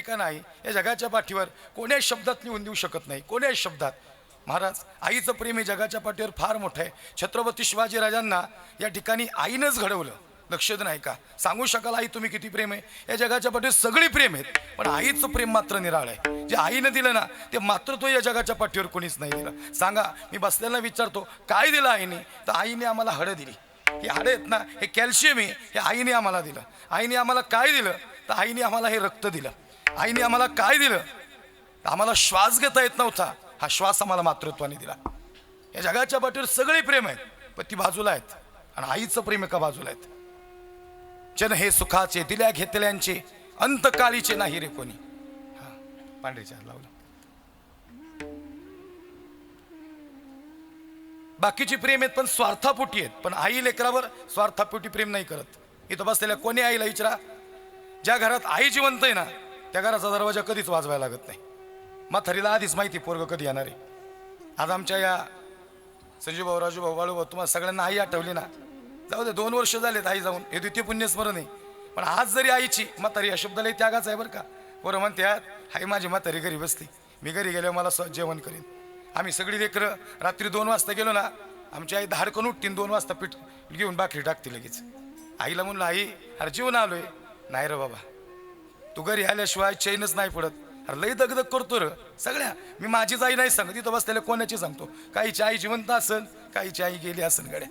ऐका नाही, या जगाच्या पाठीवर कोण्याही शब्दात लिहून देऊ शकत नाही, कोण्याही शब्दात. महाराज, आईचं प्रेम हे जगाच्या पाठीवर फार मोठं आहे. छत्रपती शिवाजीराजांना या ठिकाणी आईनंच घडवलं. लक्षात नाही का? सांगू शकाल आई तुम्ही किती प्रेम आहे? या जगाच्या पाठीवर सगळी प्रेम आहेत, पण आईचं प्रेम मात्र निराळ आहे. जे आईनं दिलं ना ते मात्र तो या जगाच्या पाठीवर कोणीच नाही दिलं. सांगा, मी बसलेला विचारतो काय दिलं आईने? तर आईने आम्हाला हाडं दिली. ही हाडं आहेत ना, हे कॅल्शियम आहे, हे आईने आम्हाला दिलं. आईने आम्हाला काय दिलं? तर आईने आम्हाला हे रक्त दिलं. आईने आम्हाला काय दिलं? तर आम्हाला श्वास घेता येत नव्हता, हा श्वास आम्हाला मातृत्वाने दिला. या जगाच्या पाठीवर सगळे प्रेम आहेत, पण ती बाजूला आहेत. आणि आईचं प्रेम एका बाजूला आहेत. जन हे सुखाचे दिल्या घेतल्यांचे अंतकाळीचे नाही रे कोणी. हा, पांढरीच्या लावलं. बाकीची प्रेम आहेत पण स्वार्थापोटी आहेत, पण आई लेकरावर स्वार्थापोटी प्रेम नाही करत. इथं बसलेल्या कोणी आईला विचारा, ज्या घरात आई जिवंत आहे ना त्या घराचा दरवाजा कधीच वाजवायला लागत नाही. म्हातारीला आधीच माहिती पोरग कधी येणार आहे. आज आमच्या या संजूभाऊ, राजूभाऊ, बाळूभाऊ तुम्हाला सगळ्यांना आई आठवली ना? जाऊ दे, 2 वर्ष झालेत आई जाऊन, हे द्वितीय पुण्यस्मरण आहे. पण आज जरी आईची म्हातारी या शब्दाला त्यागाच आहे बरं का. पोरं म्हणतात, हाय माझी म्हातारी घरी बसली, मी घरी गेल्यावर मला जेवण करीन. आम्ही सगळी लेकरं रात्री 2 वाजता गेलो ना, आमची आई धाडकन उठतीन, 2 वाजता पीठ घेऊन भाकरी टाकते लगेच. आईला म्हणलं, आई अरे जेवण आलोय. नाही रे बाबा, तू घरी आल्याशिवाय चैनच नाही पडत. अरे लई दगदग करतो र सगळ्या. मी माझीच आई नाही सांगत, तिथं बसलेल्या कोणाची सांगतो. काहीची आई जिवंत असेल, काहीची आई गेली असेल. गड्या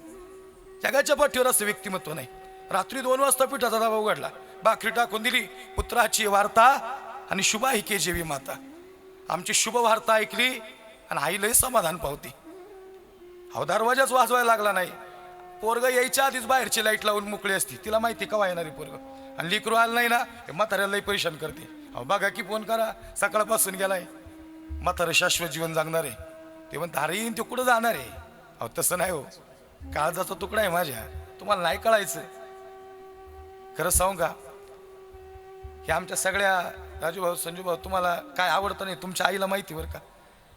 जगाच्या पाठीवर असं व्यक्तिमत्व नाही. रात्री 2 वाजता पिठाचा धाबा उघडला, भाकरी टाकून दिली, पुत्राची वार्ता आणि शुभाहिके जेवी माता. आमची शुभ वार्ता ऐकली आणि आई लई समाधान पावती. अहो दरवाजाच वाजवायला लागला नाही. पोरग यायच्या आधीच बाहेरची लाईट लावून मोकळी असती, तिला माहिती कवा येणारी पोरग. आणि लेकरू आलं नाही ना, हे म्हाताऱ्याला लई परेशान करते. अहो बघा की फोन करा, सकाळपासून गेलाय. म्हातारं शाश्वत जीवन जगणार आहे. ते म्हणतात अरे येईन ते कुठं जाणार आहे? अहो तसं नाही हो, काळजाचा तुकडा आहे माझ्या, तुम्हाला नाही कळायचं. खरं सांगू का, हे आमच्या सगळ्या राजूभाऊ, संजूभाऊ, तुम्हाला काय आवडतं नाही तुमच्या आईला माहिती बरं का.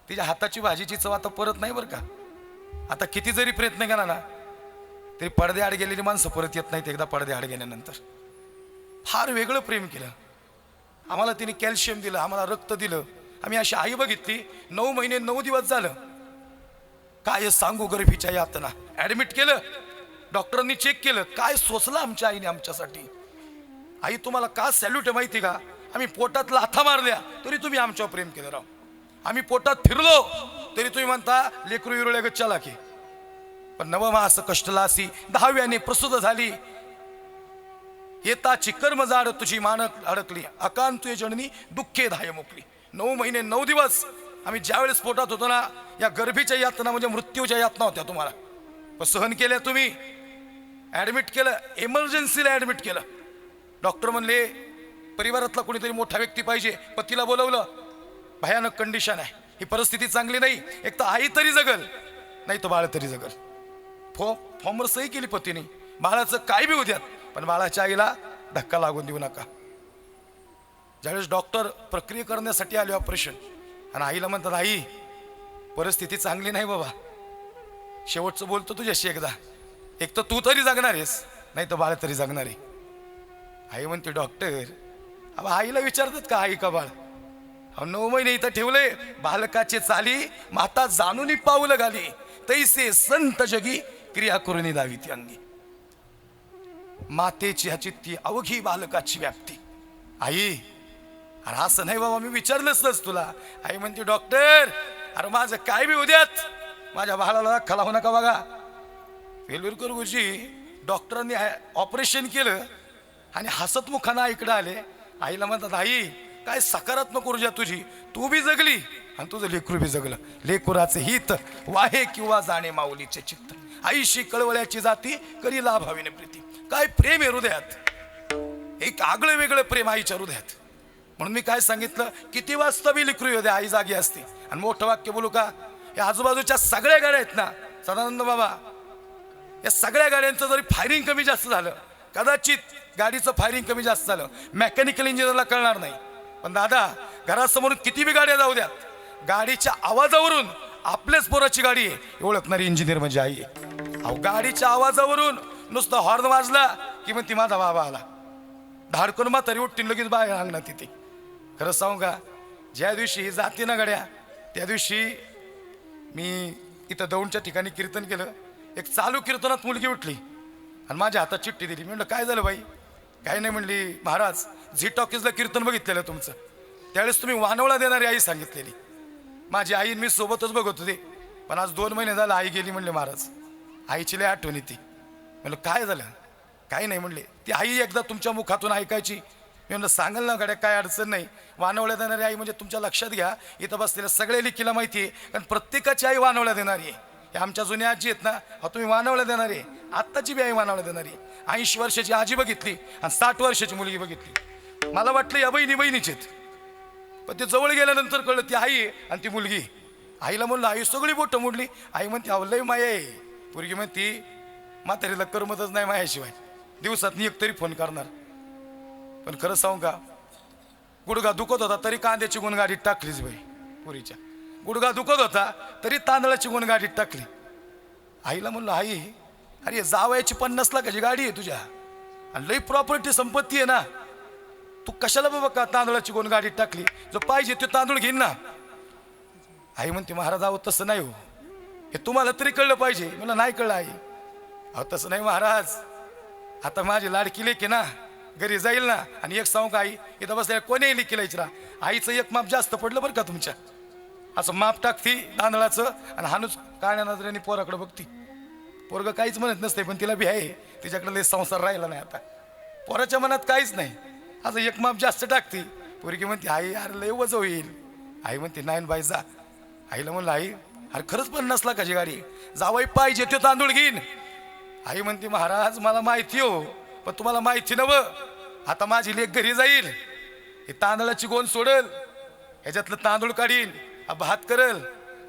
तिच्या हाताची भाजीची चव आता परत नाही बरं का. आता किती जरी प्रयत्न केला ना तरी पडद्याआड गेलेली माणसं परत येत नाहीत. एकदा पडद्याआड गेल्यानंतर फार वेगळं प्रेम केलं आम्हाला. तिने कॅल्शियम दिलं, आम्हाला रक्त दिलं. आम्ही अशी आई बघितली, 9 महिने 9 दिवस झालं. काय सांगू, गर्भीच्या यातना ऍडमिट केलं, डॉक्टरांनी चेक केलं, काय सोचलं आमच्या आईने आमच्यासाठी. आई तुम्हाला का सॅल्यूट आहे माहिती का? आम्ही पोटात लाथा मारल्या तरी तुम्ही आमच्यावर प्रेम केलं राव. आम्ही पोटात फिरलो तरी तुम्ही म्हणता लेकरू विरळे गच्चाला की. पण 9 मास कष्टलासी 10व्याने प्रसूत झाली. येताची कर्म जाड तुझी मानक अडकली, अकांत जननी दुःखे धाय मोकली. 9 महिने 9 दिवस आम्ही ज्यावेळेस पोटात होतो ना, या गर्भीच्या यातना म्हणजे मृत्यूच्या यातना होत्या तुम्हाला. पण सहन केल्या तुम्ही. ऍडमिट केलं, इमर्जन्सीला ऍडमिट केलं. डॉक्टर म्हणले परिवारातला कोणीतरी मोठा व्यक्ती पाहिजे. पतीला बोलवलं, भयानक कंडिशन आहे, ही परिस्थिती चांगली नाही. एक तर आई तरी जगल, नाही तर बाळ तरी जगल. फॉर्मवर सही केली पतीने, बाळाचं काय बी उद्यात, पण बाळाच्या आईला धक्का लागून देऊ नका. ज्यावेळेस डॉक्टर प्रक्रिया करण्यासाठी आले ऑपरेशन, आणि आईला म्हणतात आई परिस्थिती चांगली नाही बाबा, शेवटचं बोलतो तुझ्याशी एकदा, एक तर तू तरी जगणार आहेस, नाही तर बाळ तरी जगणार आहे. आई म्हणते डॉक्टर, अब आईला विचारतात का आई का बाळ? 9 महिने इथं ठेवले, बालकाचे चाली माता जाणून पाऊल घाली, तैसे संत जगी क्रिया करून लावी ती अंगी. मातेची ह्याची ती अवघी बालकाची व्याप्ती. आई अरे असं नाही बाबा, मी विचारलंच तुला. आई म्हणते डॉक्टर अरे माझं काय बी उद्यात, माझ्या बाळाला धक्का लावू नका बघा. वेलुरकर गुरुजी डॉक्टरांनी ऑपरेशन केलं आणि हसतमुखानं इकडं आले. आईला म्हणतात आई काय सकारात्मक ऊर्जा तुझी, तू बी जगली आणि तुझं लेकरू बी जगलं. लेकुराचे हित वाहे किंवा जाणे माऊलीचे चित्त, आईशी कळवळ्याची जाती करी लाभ हवीने प्रीती. काय प्रेम आहे हृदयात, एक आगळं वेगळं प्रेम आईच्या हृदयात. म्हणून मी काय सांगितलं, किती वाजता बी लेकरू येऊ द्या, आई जागी असते. आणि मोठं वाक्य बोलू का, या आजूबाजूच्या सगळ्या गाड्या आहेत ना सदानंद बाबा, या सगळ्या गाड्यांचं जरी फायरिंग कमी जास्त झालं, कदाचित गाडीचं फायरिंग कमी जास्त झालं, मेकॅनिकल इंजिनियरला कळणार नाही. पण दादा घरासमोर किती बी गाड्या जाऊ द्यात, गाडीच्या आवाजावरून आपल्याच पोराची गाडी आहे ओळखणारी इंजिनियर म्हणजे आई आहे. अहो गाडीच्या आवाजावरून नुसतं हॉर्न वाजला की मग ती माझा बाबा आला, धाडकन म्हातारी उठतील लगेच बाहेर अंगणात तिथे. खरंच सांगू का, ज्या दिवशी ही जाते ना गड्या, त्या दिवशी मी इथं दौंडच्या ठिकाणी कीर्तन केलं. एक चालू कीर्तनात मुलगी उठली आणि माझ्या हातात चिठ्ठी दिली. मी म्हणलं काय झालं बाई? काही नाही म्हणली, महाराज झी टॉकीजला कीर्तन बघितलेलं तुमचं, त्यावेळेस तुम्ही वानवळा देणारी आई सांगितलेली. माझी आई मी सोबतच बघत होते, पण आज 2 महिने झालं आई गेली. म्हणले महाराज आईची लय आठवण येते. म्हणलं काय झालं? काही नाही म्हणले, ती आई एकदा तुमच्या मुखातून ऐकायची. मी म्हणलं सांगाल ना गड्या, काय अडचण नाही. वानवळ्या देणारी आई म्हणजे तुमच्या लक्षात घ्या, इथं बसलेल्या सगळ्या लेकीला माहिती आहे, कारण प्रत्येकाची आई वानवळ्या देणारी आहे. हे आमच्या जुन्या आजी आहेत ना, अहो तुम्ही वानवळ्या देणारी आहे. आत्ताची बी आई वानवळ्या देणारी आहे. 80 वर्षाची आजी बघितली आणि 60 वर्षाची मुलगी बघितली. मला वाटलं या बहिणीच आहेत, पण ते जवळ गेल्यानंतर कळलं ती आई आहे आणि ती मुलगी. आईला म्हणलं आई सगळी बोटं मोडली. आई म्हणते अहो लय माया आहे. पोरगी म्हणती म्हातारीला करमतच नाही मायाशिवाय, दिवसात एक तरी फोन करणार. पण खरं सांगू का, गुडघा दुखत होता तरी कांद्याची गुणगाडीत टाकलीच बाई. पुरीच्या गुडघा दुखत होता तरी तांदळाची गुणगाडीत टाकली. आईला म्हणलं आई अरे जावयाची 50 लाखाची गाडी आहे तुझ्या आणि लई प्रॉपर्टी संपत्ती आहे ना, तू कशाला बाबा का तांदळाची गुणगाडीत टाकली? जो पाहिजे ते तांदूळ घेईन ना. आई म्हणते महाराज अहो तसं नाही हो, हे तुम्हाला तरी कळलं पाहिजे. मला नाही कळलं आई. अहो तसं नाही महाराज, आता माझी लाडकी लेक आहे ना, घरी जाईल ना. आणि एक सांगू का आई, इथं बसल्या कोणी लेकीला विचारा, आईचं एक माप जास्त पडलं बरं का तुमच्या. असं माप टाकती तांदळाचं आणि हानूच काळ्या नजरेने पोराकडे बघती. पोरगं काहीच म्हणत नसते, पण तिला बी आहे, तिच्याकडे लय संसार राहिला नाही आता. पोराच्या मनात काहीच नाही, असं एक माप जास्त टाकती. पोरगी म्हणते आई अरे लय वजन होईल. आई म्हणते नाही बाई जा. आईला म्हणलं आई अरे खरंच 50 लाखाची गाडी, जावई पाहिजे ते तांदूळ घेईन. आई म्हणते महाराज मला माहिती हो, पण तुम्हाला माहिती नव्हं, आता माझी लेक घरी जाईल, हे तांदळाची गोण सोडल, ह्याच्यातलं तांदूळ काढीन, भात करल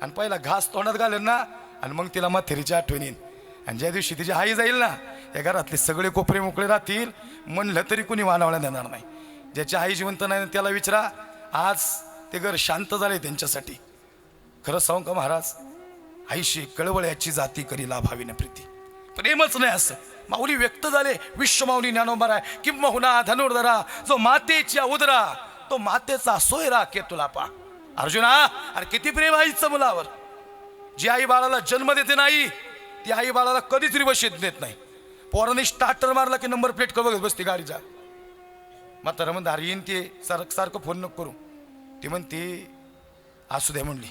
आणि पहिला घास तोंडात घालेल ना, आणि मग तिला म्हातारीची आठवण येईल. आणि ज्या दिवशी तिची आई जाईल ना, या घरातले सगळे कोपरे मोकळे राहतील. म्हणलं तरी कुणी वानवळ्या देणार नाही. ज्याची आई जिवंत नाही त्याला विचारा, आज ते घर शांत झाले त्यांच्यासाठी. खरं सांगू का महाराज, आईशी कळवळ्याची जाती करी लाभावीने प्रीती, प्रेमच नाही असं माऊली व्यक्त झाले. विश्वमाऊली ज्ञानोबा आहे किंबहुना धनुर्धरा, जो मातेच्या उदरा तो मातेचा सोयरा के तुला पा. अर्जुना अरे किती प्रेम आईचं मुलावर. जी आई बाळाला जन्म देते नाही, ती आई बाळाला कधीच रिवर्स देत नाही. पोराने स्टार्टर मारला की नंबर प्लेट का बघत बसते गाडीचा. म्हातारा म्हणते अरे येईन ते सारखं फोन नको करू. ती म्हणते असू द्या म्हणली,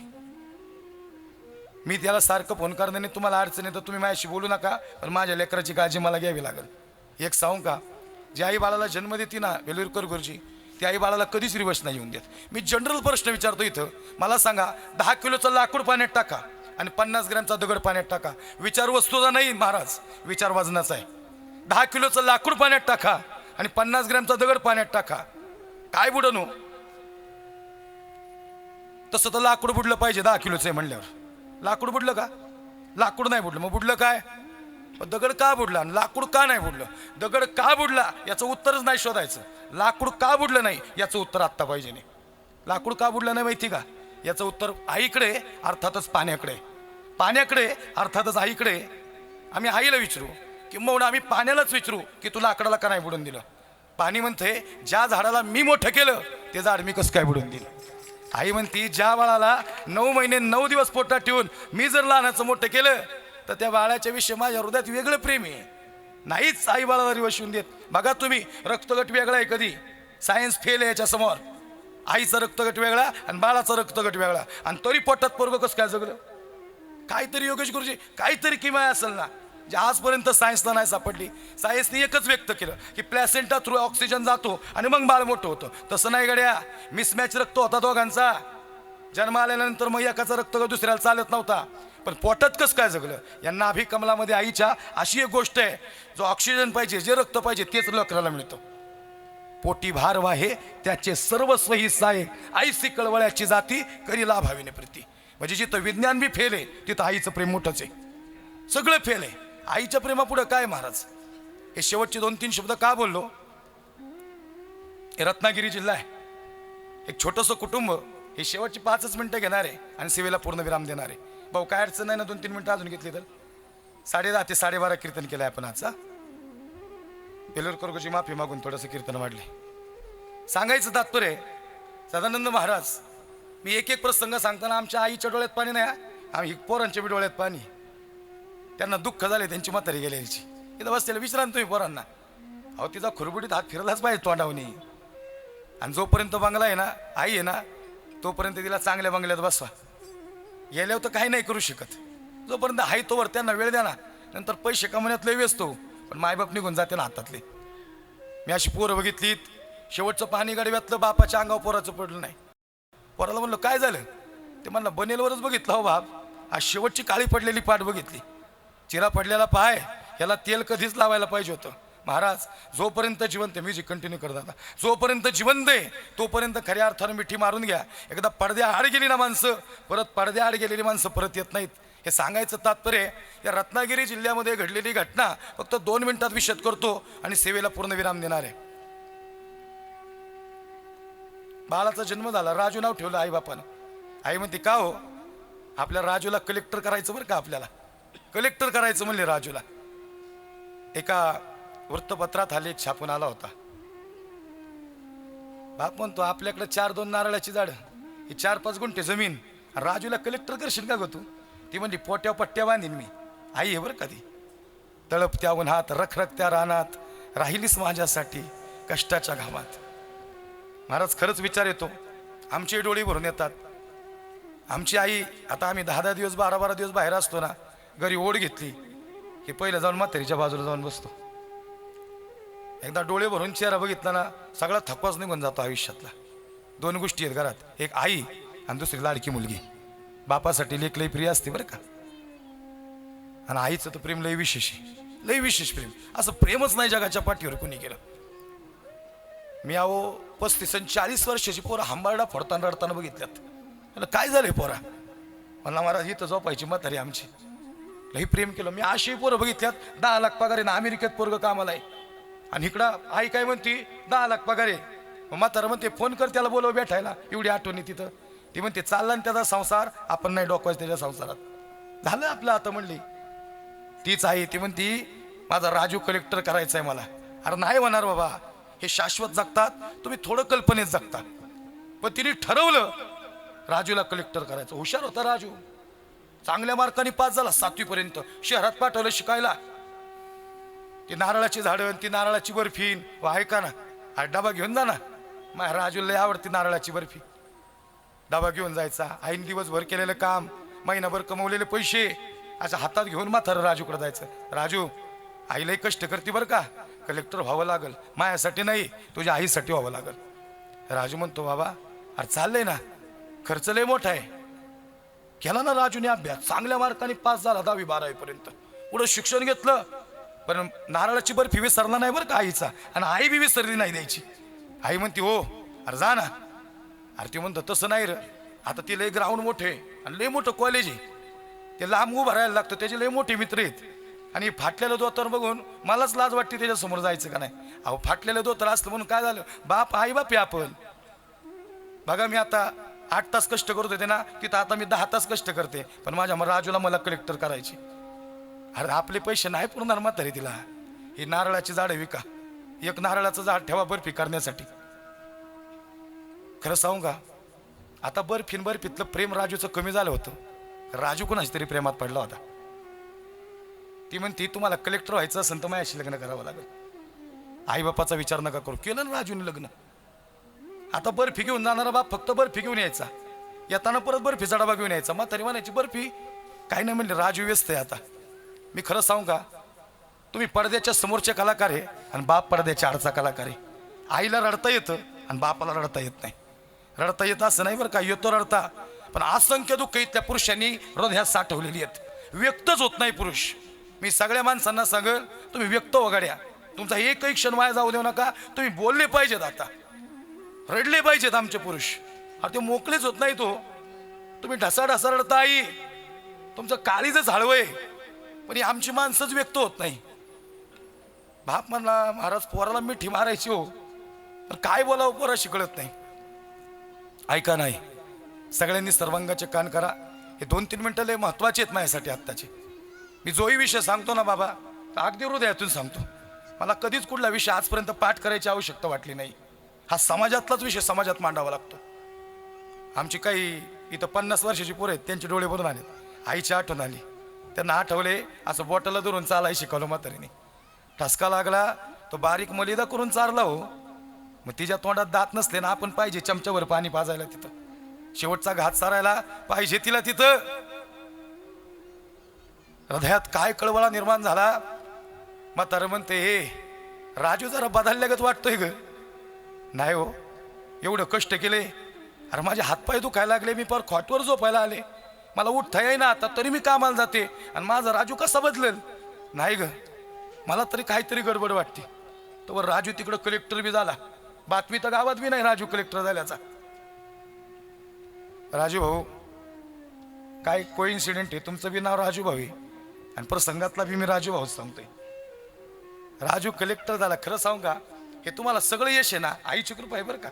मी त्याला सारखं फोन करण्याने तुम्हाला अडचण आहे तर तुम्ही माझ्याशी बोलू नका, पण माझ्या लेकराची काळजी मला घ्यावी लागेल. एक सांगू का, जी आई बाळाला जन्म देते ना वेलुरकर गुरुजी, ती आई बाळाला कधीच रिवर्स नाही येऊन देत. मी जनरल प्रश्न विचारतो इथं, मला सांगा 10 किलोचं लाकूड पाण्यात टाका आणि 50 ग्रॅमचा दगड पाण्यात टाका, विचार वस्तूचा नाही महाराज, विचार वजनाचा आहे. 10 किलोचं लाकूड पाण्यात टाका आणि 50 ग्रॅमचा दगड पाण्यात टाका, काय बुडणू? तसं तर लाकूड बुडलं पाहिजे 10 किलोचं आहे म्हणल्यावर. लाकूड बुडलं का? लाकूड नाही बुडलं, मग बुडलं काय? दगड का बुडला आणि लाकूड का नाही बुडलं? दगड का बुडला याचं उत्तरच नाही शोधायचं, लाकूड का बुडलं नाही याचं उत्तर आत्ता पाहिजे. नाही लाकूड का बुडलं नाही माहिती का? याचं उत्तर आईकडे अर्थातच पाण्याकडे, पाण्याकडे अर्थातच आईकडे. आम्ही आईला विचारू किंवा आम्ही पाण्यालाच विचारू की तू लाकडाला का नाही बुडून दिलं? पाणी म्हणते ज्या झाडाला मी मोठं केलं ते झाड मी कसं काय बुडून दिलं? आई म्हणती ज्या बाळाला 9 महिने 9 दिवस पोटात ठेवून मी जर लहानाचं मोठं केलं तर त्या बाळाच्या विषयी माझ्या हृदयात वेगळं प्रेम आहे. नाहीच आई बाळाला रिवर्स येऊन देत. बघा तुम्ही, रक्तगट वेगळा आहे, कधी सायन्स फेल आहे याच्या समोर. आईचा रक्तगट वेगळा आणि बाळाचा रक्तगट वेगळा, आणि तरी पोटात पोरगं कसं काय जगलं? काहीतरी योगेश गुरुजी काहीतरी किमया असेल ना, जे आजपर्यंत सायन्सला नाही सापडली. सायन्सने एकच व्यक्त केलं की प्लॅसेंटा थ्रू ऑक्सिजन जातो आणि मग बाळ मोठं होतं. तसं नाही गड्या, मिसमॅच रक्त होता दोघांचा. जन्म आल्यानंतर मग एकाचा रक्तगट दुसऱ्याला चालत नव्हता, पण पोटात कसं काय जगलं? या नाभी कमलामध्ये आईच्या अशी एक गोष्ट आहे, जो ऑक्सिजन पाहिजे, जे रक्त पाहिजे तेच लेकराला मिळतं. पोटी भार वाहे त्याचे सर्वस्व ही साये, आईसी कळवळ्याची जाती करी लाभावीने प्रीती. म्हणजे जिथं विज्ञान बी फेल आहे तिथं आईचं प्रेम मोठंच आहे. सगळं फेल आहे, आईच्या प्रेमापुढं काय महाराज? हे शेवटचे 2-3 शब्द का बोललो? हे रत्नागिरी जिल्हा आहे, एक छोटंसं कुटुंब. हे शेवटची 5च मिनिटं घेणार आहे आणि सेवेला पूर्ण विराम देणार आहे. भाऊ काय अडचण नाही ना? 2-3 मिनिटं अजून घेतली तर 10:30 ते 12:30 कीर्तन केलं आहे आपण आजचा. बेलूरकर गुरुजी माफी मागून थोडंसं कीर्तन वाढले. सांगायचं तात्पर्य सदानंद महाराज, मी एक एक प्रसंग सांगताना आमच्या आईच्या डोळ्यात पाणी नाही, आम्ही पोरांच्या बी डोळ्यात पाणी. त्यांना दुःख झाले त्यांची म्हातारी गेल्याची. इथं बसलेलं विचारा तुम्ही पोरांना, अहो तिचा खुरबुडीत हात फिरलाच पाहिजे तोंडावनी. आणि जोपर्यंत बंगला आहे ना, आई आहे ना, तोपर्यंत तिला चांगल्या बंगल्यात बसवा. गेल्यावर तर काही नाही करू शकत. जोपर्यंत आहे तोवर त्यांना वेळ द्या ना. नंतर पैसे कमवण्यात लय व्यस्त हो, पण मायबाप निघून जाते ना हातातले. मी अशी पोरं बघितलीत, शेवटचं पाणी गाडव्यातलं बापाच्या अंगावर पोराचं पडलं नाही. पोराला म्हणलं काय झालं, ते म्हणलं बनेलवरच बघितलं हो बाप, आज शेवटची काळी पडलेली पाठ बघितली. चिरा पडलेला पाय, याला तेल कधीच लावायला पाहिजे होतं. महाराज, जोपर्यंत जिवंत, मी जी कंटिन्यू करत आता, जोपर्यंत जिवंत आहे तोपर्यंत खऱ्या अर्थानं मिठी मारून घ्या. एकदा पडद्या आड गेली ना माणसं, परत पडद्या आड गेलेली माणसं परत येत नाहीत. हे सांगायचं तात्पर्य, या रत्नागिरी जिल्ह्यामध्ये घडलेली घटना फक्त 2 मिनिटात विशद करतो आणि सेवेला पूर्ण विराम देणार आहे. बाळाचा जन्म झाला, राजू नाव ठेवलं आई बापानं. आई म्हणते का हो, आपल्या राजूला कलेक्टर करायचं बरं का, आपल्याला कलेक्टर करायचं म्हणले राजूला. एका वृत्तपत्रात हा लेख छापून आला होता. बाप म्हणतो आपल्याकडे 4-2 नारळाची झाडं, ही 4-5 गुंठे जमीन, राजूला कलेक्टर करशील का ग तू? ती म्हणली पोट्या पट्ट्या बांधीन मी. आई आहे बरं का ती. तळपत्या उन्हात रखरखत्या रानात राहिलीस माझ्यासाठी कष्टाच्या घामात. महाराज, खरंच विचार येतो, आमचे डोळे भरून येतात. आमची आई, आता आम्ही 10-10 दिवस 12-12 दिवस बाहेर असतो ना, घरी ओढ घेतली की पहिलं जाऊन म्हातारीच्या बाजूला जाऊन बसतो. एकदा डोळे भरून चेहरा बघितला ना, सगळा थकवाच निघून जातो आयुष्यातला. 2 गोष्टी आहेत घरात, एक आई आणि दुसरी लाडकी मुलगी. बापासाठी लेक लई प्रिय असते बरं का, आणि आईचं तर प्रेम लई विशेष आहे, लई विशेष प्रेम. असं प्रेमच नाही जगाच्या पाठीवर कुणी केलं. मी अहो 35 आणि 40 वर्षाची पोरं हंबारडा फोडताना रडताना बघितल्यात. काय झालंय पोरा, मला महाराज इथं झोपायची म्हातारी आमची. लई प्रेम केलं मी. अशी पोरं बघितल्यात, 10 लाख पगार आहे ना, अमेरिकेत पोरगं कामाला आहे, आणि इकडं आई काय म्हणती 10 लाख पगार आहे. मग म्हातारा म्हणते फोन कर त्याला, बोलव भेटायला, एवढी आठवणी तिथं. ती म्हणते चालला ना त्याचा संसार, आपण नाही डोकवायचं त्याच्या संसारात, झालं आपलं आता. म्हणली तीच आई, ती म्हणती माझा राजू कलेक्टर करायचा आहे मला. अरे नाही होणार बाबा, हे शाश्वत जगतात, तुम्ही थोडं कल्पनेत जगता. पण तिने ठरवलं राजूला कलेक्टर करायचं. हुशार होता राजू, चांगल्या मार्काने पास झाला 7वी पर्यंत. शहरात पाठवलं शिकायला. ती नारळाची झाडं, ती नारळाची बर्फी, ऐका ना, हा डबा घेऊन जा ना, माझ्या राजूला लय आवडती नारळाची बर्फी. डबा घेऊन जायचा. आईने दिवसभर केलेलं काम, महिनाभर कमवलेले पैसे अशा हातात घेऊन म्हातारं राजूकडे जायचं. राजू, आईलाही कष्ट करते बरं का, कलेक्टर व्हावं लागल, माझ्यासाठी नाही तुझ्या आईसाठी व्हावं लागल. राजू म्हणतो बाबा अरे चाललंय ना, खर्च लय मोठा आहे. केला ना राजूने अभ्यास, चांगल्या मार्काने पास झाला 10वी 12वी पर्यंत. पुढं शिक्षण घेतलं, पण नारळाची बर्फी विसरला नाही बरं का आईचा, आणि आई बी विसरली नाही द्यायची. आई म्हणते हो अरे जा ना. अरे ती म्हणतो तसं नाही रे, आता ती लय ग्राउंड मोठे आणि लय मोठं कॉलेज आहे, ते लांब उभं राहायला लागतं, त्याचे लय मोठे मित्र आहेत. आणि फाटलेलं धोतर बघून मलाच लाज वाटते त्याच्यासमोर जायचं का नाही. अहो फाटलेलं धोतर असलं म्हणून काय झालं, बाप आई बाप आहे आपण. बघा मी आता 8 तास कष्ट करत होते ना, तिथं आता मी 10 तास कष्ट करते, पण माझ्या राजूला मला कलेक्टर करायचे. अरे आपले पैसे नाही पुरणार म्हातारी तिला. ही नारळाची झाडं विका, एक नारळाचं झाड ठेवा बर्फी करण्यासाठी. खरं सांगू का, आता बर्फीतलं प्रेम राजूचं कमी झालं होतं. राजू कोणाची तरी प्रेमात पडला होता. ती म्हणती तुम्हाला कलेक्टर व्हायचं असेल तर माझ्याशी लग्न करावं लागेल. आई बापाचा विचार नका करू. केलं ना राजूने लग्न. आता बर्फी घेऊन जाणारा बाप फक्त बर्फी घेऊन यायचा, येताना परत बर्फीचा डबा घेऊन यायचा. म्हातारी म्हणायची बर्फी काही नाही म्हणले, राजू व्यस्त आहे आता. मी खरं सांगू का, तुम्ही पडद्याच्या समोरचे कलाकार आहे आणि बाप पडद्याच्या आडचा कलाकार आहे. आईला रडता येतं आणि बापाला रडता येत नाही. रडता येत असं नाही बरं का, येतो रडता, पण असंख्य दुःख इथल्या पुरुषांनी हृदयात साठवलेली आहेत, व्यक्तच होत नाही पुरुष. मी सगळ्या माणसांना सांगेल तुम्ही व्यक्त वगाड्या, तुमचा एकही क्षण वाया जाऊ देऊ नका. तुम्ही बोलले पाहिजेत, आता रडले पाहिजेत आमचे पुरुष. अरे ते मोकळेच होत नाही. तो तुम्ही ढसा रडता आई, तुमचं काळीजच हळवय, पण आमची माणसंच व्यक्त होत नाही. बाप म्हणला महाराज पोराला मिठी मारायची हो, पण काय बोलावं पोराशी कळत नाही. ऐका नाही, सगळ्यांनी सर्वांगाचे कान करा. हे 2-3 मिनिटं लय महत्वाचे आहेत माझ्यासाठी आत्ताचे. मी जोही विषय सांगतो ना बाबा, तर अगदी हृदयातून सांगतो. मला कधीच कुठला विषय आजपर्यंत पाठ करायची आवश्यकता वाटली नाही. हा समाजातलाच विषय समाजात मांडावा लागतो. आमची काही इथं 50 वर्षाची पोरं आहेत, त्यांचे डोळे भरून आले. आईची आठवण आली. त्यांना आठवले असं बॉटलला धरून चालाय शिकवलं म्हातारीने. ठसका लागला तो बारीक मलिदा करून चारला हो. मग तिच्या तोंडात दात नसले ना, आपण पाहिजे चमच्यावर पाणी पाजायला तिथं, शेवटचा घात सारायला पाहिजे तिला तिथं. हृदयात काय कळवळा निर्माण झाला. म्हातारं म्हणते, हे राजू जरा बदलल्यागत वाटतोय ग. नाही हो, एवढं कष्ट केले, अरे माझे हातपाय दुखायला लागले, मी पर खॉटवर झोपायला आले, मला उठता येईना आता, तरी मी कामाला जाते, आणि माझा राजू कसा बदलेल. नाही ग, मला तरी काहीतरी गडबड वाटते. तर राजू तिकडं कलेक्टर बी झाला, बातमी तर गावात बी नाही राजू कलेक्टर झाल्याचा. राजू भाऊ, काय कोइन्सिडेंट आहे, तुमचं बी नाव राजू भाऊ आहे आणि प्रसंगातला बी मी राजू भाऊच सांगतोय. राजू कलेक्टर झाला. खरं सांगू का, हे तुम्हाला सगळं यश आहे ना, आईची कृपा आहे बरं का,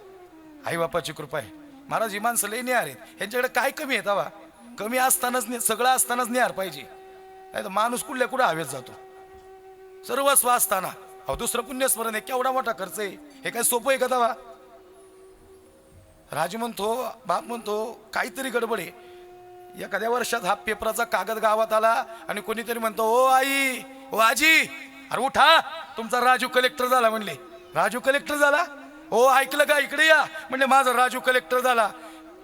आई बापाची कृपा आहे. महाराज ही माणसं लई निहार आहेत, ह्यांच्याकडे काय कमी आहे तवा, कमी असतानाच सगळं असतानाच निहार पाहिजे. नाही तर माणूस कुठल्या कुठे हवेत जातो, सर्वस्व असताना. अहो दुसरं पुण्यस्मरण आहे, केवढा मोठा खर्च आहे, हे काय सोपं आहे का तवा. राजू म्हणतो, बाप म्हणतो काहीतरी गडबड आहे. एखाद्या वर्षात हा पेपराचा कागद गावात आला आणि कोणीतरी म्हणतो, ओ आई, ओ आजी, अरे उठा, तुमचा राजू कलेक्टर झाला. म्हणले, राजू कलेक्टर झाला? हो, ऐकलं का, इकडे या. म्हणले, माझा राजू कलेक्टर झाला.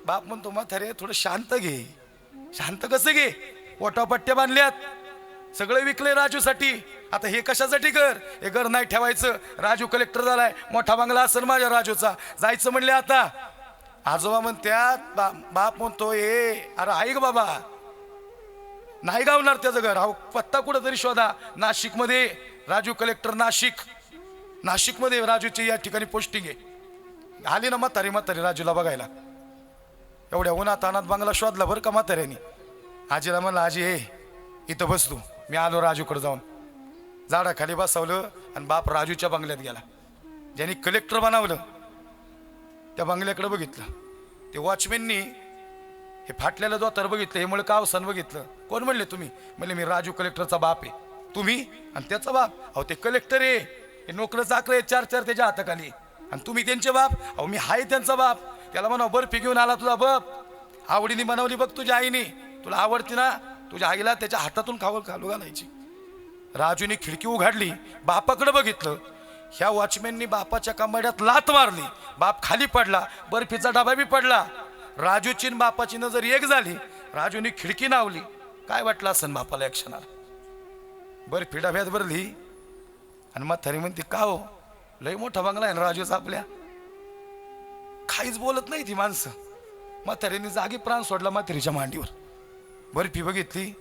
बाप म्हणतो, म्हातारे थोडं शांत घे. शांत कसं घे, ओटापट्ट्या बांधल्यात, सगळे विकले राजूसाठी. आता हे कशासाठी घर, हे घर नाही ठेवायचं, राजू कलेक्टर झालाय, मोठा बंगला असेल माझ्या राजूचा, जायचं म्हणले. आता आजोबा म्हणत्यात, बाप म्हणतो, अरे ऐक बाबा, नाही गावणार त्याचं घर. अहो पत्ता कुठं तरी शोधा, नाशिकमध्ये राजू कलेक्टर, नाशिकमध्ये राजूची या ठिकाणी पोस्टिंग आहे. आली ना म्हातारी राजूला बघायला. एवढ्या उन्हात अनात बंगला शोधला बरं का म्हाताऱ्याने. आजीला म्हणलं, आजी इथं बस तू, मी आलो राजूकडे जाऊन. झाडाखाली बसवलं आणि बाप राजूच्या बंगल्यात गेला. ज्यांनी कलेक्टर बनवलं त्या बंगल्याकडे बघितलं. ते वॉचमॅननी हे फाटलेलं धोतर बघितलं, हे मुळे कावसन बघितलं. कोण म्हणले तुम्ही? म्हणले, मी राजू कलेक्टरचा बाप आहे. तुम्ही आणि त्याचा बाप? अहो ते कलेक्टर आहे, हे नोकर चाकर आहे, 4 त्याच्या हाताखाली, आणि तुम्ही त्यांचे बाप? अहो मी हाय त्यांचा बाप. त्याला म्हणा, बर्फी घेऊन आला तुझा बाप, आवडीने बनवली बघ तुझ्या आईने, तुला आवडती ना, तुझ्या आईला त्याच्या हातातून खालू घालायची. राजूने खिडकी उघडली, बापाकडे बघितलं. ह्या वॉचमॅननी बापाच्या कमड्यात लात मारली, बाप खाली पडला, बर्फीचा डबा बी पडला. राजूची आणि बापाची नजर एक झाली. राजूने खिडकी नावली. काय वाटलं असं बापाला एक क्षणाला. बर्फी डब्यात भरली आणि म्हातारी म्हणते, का हो, लय मोठा बंगला आहे ना राजूचा आपल्या. काहीच बोलत नाही ती माणसं. म्हातारीने जागी प्राण सोडला म्हातारीच्या मांडीवर. बर्फी बघितली,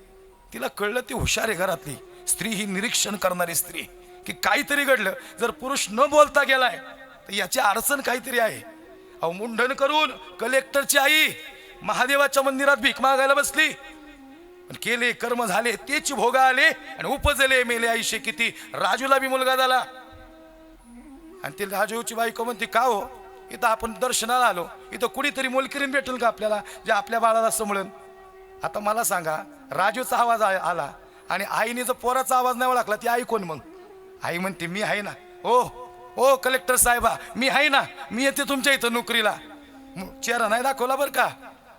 तिला कळलं ती हुशार आहे घरातली स्त्री, ही निरीक्षण करणारी स्त्री, की काहीतरी घडलं. जर पुरुष न बोलता गेलाय तर याची अडचण काहीतरी आहे. अहो मुंडन करून कलेक्टरची आई महादेवाच्या मंदिरात भीक मागायला बसली. केले कर्म झाले, तेच भोग आले आणि उपजले मेले आयुष्य किती. राजूला बी मुलगा झाला. आणि ते राजूची बायको म्हणते, का हो, इथं आपण दर्शनाला आलो, इथं कुणीतरी मोलकिरीन भेटेल का आपल्याला, जे आपल्या बाळाला समळन. आता मला सांगा, राजूचा आवाज आला आणि आईने जर पोराचा आवाज नाही ओळखला, ती आई कोण मग? आई म्हणते, मी आहे ना, ओ कलेक्टर साहेबा, मी आहे ना, मी येते तुमच्या इथं नोकरीला. चेहरा नाही दाखवला बरं का.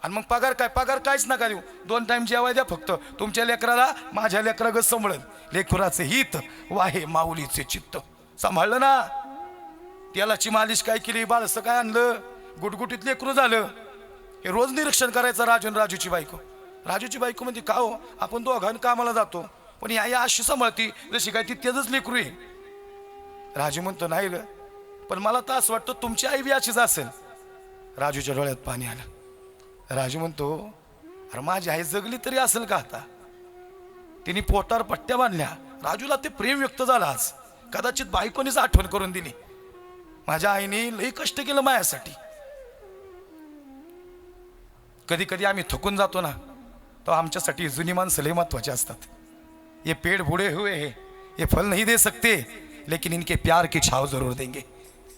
आणि मग पगार काहीच नका देऊ, 2 टाइम जेवाय द्या फक्त. तुमच्या लेकराला माझ्या लेकराग सांभाळन. लेकराचे हित वाहे माऊलीचे चित्त. सांभाळलं ना. तेलाची मालिश काय केली, बाळसं काय आणलं, गुटगुटीत लेकरू झालं. हे रोज निरीक्षण करायचं राजूची बायको. राजूची बायको म्हणते, का हो, आपण दोघांना कामाला जातो, पण आई अशी सांभाळती जशी काय ती त्याच लेकरू आहे. राजू म्हणतो, नाही ग, पण मला तर असं वाटतं तुमची आई बी अशीच असेल. राजूच्या डोळ्यात पाणी आलं. राजू म्हणतो, अरे माझी आई जगली तरी असेल का आता. तिने पोटावर पट्ट्या बांधल्या. राजूला ते प्रेम व्यक्त झालं आज. कदाचित बायकोनीच आठवण करून दिली, माझ्या आईने लई कष्ट केलं माझ्यासाठी. कधी कधी आम्ही थकून जातो ना, तो आमच्यासाठी जुनी माणसं लई महत्वाची असतात. ये पेड़ बूढ़े हुए हैं, ये फल नहीं दे सकते, लेकिन इनके प्यार की छाव जरूर देंगे.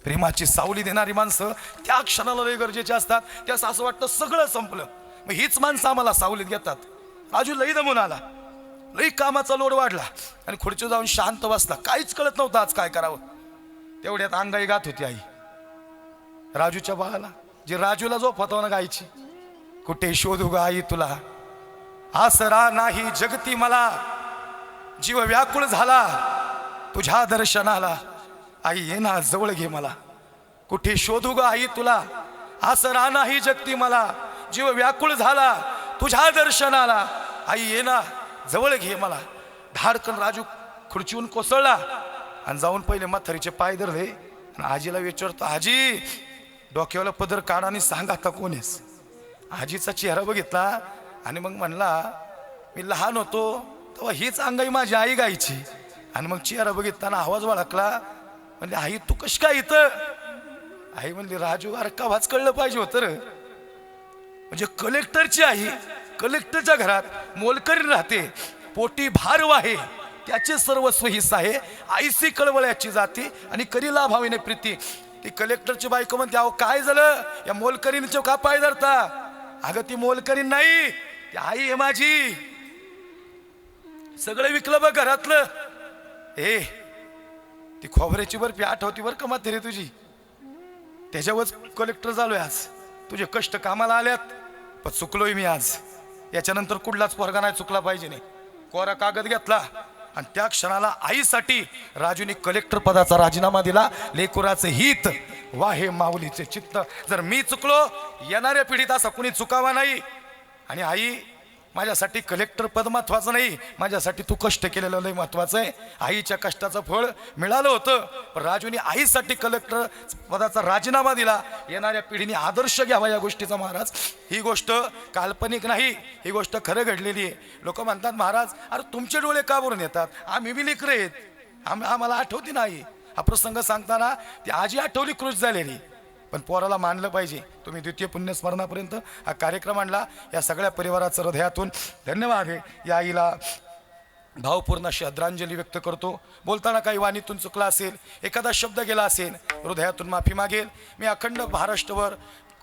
प्रेमाची सावली देणारी माणसं त्या क्षणाला लई गरजेचे असतात. त्यास असं वाटतं सगळं संपलं, मग हीच माणसं आम्हाला सावलीत घेतात. राजू लई दमून आला, लई कामाचा लोड वाढला आणि खुर्चीवर जाऊन शांत बसला. काहीच कळत नव्हतं आज काय करावं. तेवढ्यात अंगाई गात होती आई राजूच्या बाळाला, जे राजूला झोपवतो ना गायची, कुठे शोधू ग आई तुला, आसरा नाही जगती मला, जीव व्याकुळ झाला तुझ्या दर्शनाला, आई ये ना जवळ घे मला. कुठे शोधू ग आई तुला, आसरा नाही जगती मला, जीव व्याकुळ झाला तुझ्या दर्शनाला, आई ये ना जवळ घे मला. धाडकन राजू खुर्चीहून कोसळला आणि जाऊन पहिले म्हातारीचे पाय धरले आणि आजीला विचारतो, आजी डोक्याला पदर काढा आणि सांग आता कोण आहेस. आजीचा चेहरा बघितला आणि मग म्हणला, मी लहान होतो तेव्हा हीच अंगाई माझी आई गायची. आणि मग चेहरा बघितला आवाज वळखला, म्हणजे आई तू कशी काय इथं. आई म्हणली, राजू अरे कवाच कळलं पाहिजे होतं रे. म्हणजे कलेक्टरची आई कलेक्टरच्या घरात मोलकरीण राहते, पोटी भार वाहे त्याचे सर्वस्व हिस्सा आहे, आईसी कळवळ्याची जाती आणि करी लाभाविने प्रीती. ती कलेक्टरची बायको म्हणते, अहो काय झालं या मोलकरीणीचे का पाय धरता. अगं ती मोलकरीण नाही, ती आई आहे माझी. सगळं विकलं बघ घरातलं. ती खोबऱ्याची बर्फी आठवती बरं का म्हातारी तुझी, त्याच्यावरच कलेक्टर झालोय आज. तुझे कष्ट कामाला आल्यात, पण चुकलोय मी आज. याच्यानंतर कुठलाच पोरगा नाही चुकला पाहिजे. नाही कोरा कागद घेतला आणि त्या क्षणाला आईसाठी राजूने कलेक्टर पदाचा राजीनामा दिला. लेकुराचे हित वाहे माऊलीचे चित्त. जर मी चुकलो, येणाऱ्या पिढीत असा कुणी चुकावा नाही. आणि आई माझ्यासाठी कलेक्टर पद महत्वाचं नाही, माझ्यासाठी तू कष्ट केलेलं लय महत्वाचं आहे. आईच्या कष्टाचं फळ मिळालं होतं, पण राजूने आईसाठी कलेक्टर पदाचा राजीनामा दिला. येणाऱ्या पिढीने आदर्श घ्यावा या गोष्टीचा महाराज. ही गोष्ट काल्पनिक नाही, ही गोष्ट खरं घडलेली आहे. लोक म्हणतात, महाराज अरे तुमचे डोळे का भरून येतात, आम्ही बी लेकरं आहेत, आम्हाला आठवती नाही. हा प्रसंग सांगताना ती आजी आठवली, खुश झालेली. पण पोराला मानलं पाहिजे. तुम्ही द्वितीय पुण्यस्मरणापर्यंत हा कार्यक्रम आणला, या सगळ्या परिवाराचं हृदयातून धन्यवाद आहे. या आईला भावपूर्ण अशी आदरांजली व्यक्त करतो. बोलताना काही वाणीतून चुकला असेल, एखादा शब्द गेला असेल, हृदयातून माफी मागेल. मी अखंड महाराष्ट्रभर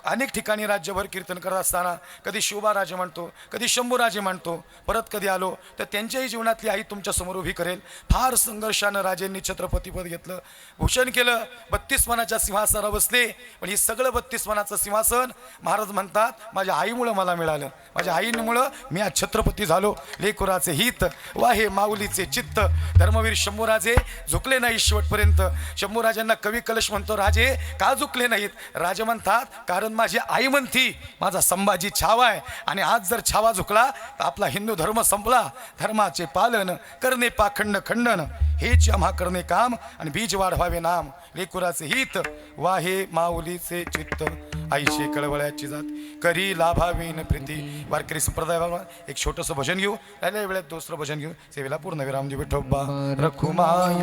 अनेक ठिकाणी राज्यभर कीर्तन करत असताना कधी शिवबाराजे म्हणतो, कधी शंभूराजे म्हणतो, परत कधी आलो तर त्यांच्याही जीवनातली आई तुमच्यासमोर उभी करेल. फार संघर्षानं राजेंनी छत्रपतीपद घेतलं, भूषण केलं, 32 मनाच्या सिंहासनावर बसले. पण हे सगळं 32 मनाचं सिंहासन महाराज म्हणतात माझ्या आईमुळं मला मिळालं, माझ्या आईमुळं मी आज छत्रपती झालो. लेकुराचे हित वाहे माऊलीचे चित्त. धर्मवीर शंभूराजे झुकले नाही शेवटपर्यंत. शंभूराजांना कवी कलश म्हणतो, राजे का झुकले नाहीत. राजे म्हणतात, कारण माझी आई म्हणती माझा संभाजी छावा आहे, आणि आज जर छावा झुकला तर आपला हिंदू धर्म संपला. धर्माचे पालन करणे पाखंड खंडन, हेच आम्हा करणे काम आणि बीज वाढवावे नाम. लेकुराचे हित वाहे माऊलीचे चित्त, आईशे कळवळ्याची जात करी लाभावीन प्रीती. वारकरी संप्रदायावर एक छोटंसं भजन घेऊ, राहिल्या वेळेत दुसरं भजन घेऊ. सेवेला पूर्ण विराम देऊ. विठोबा रखुमाई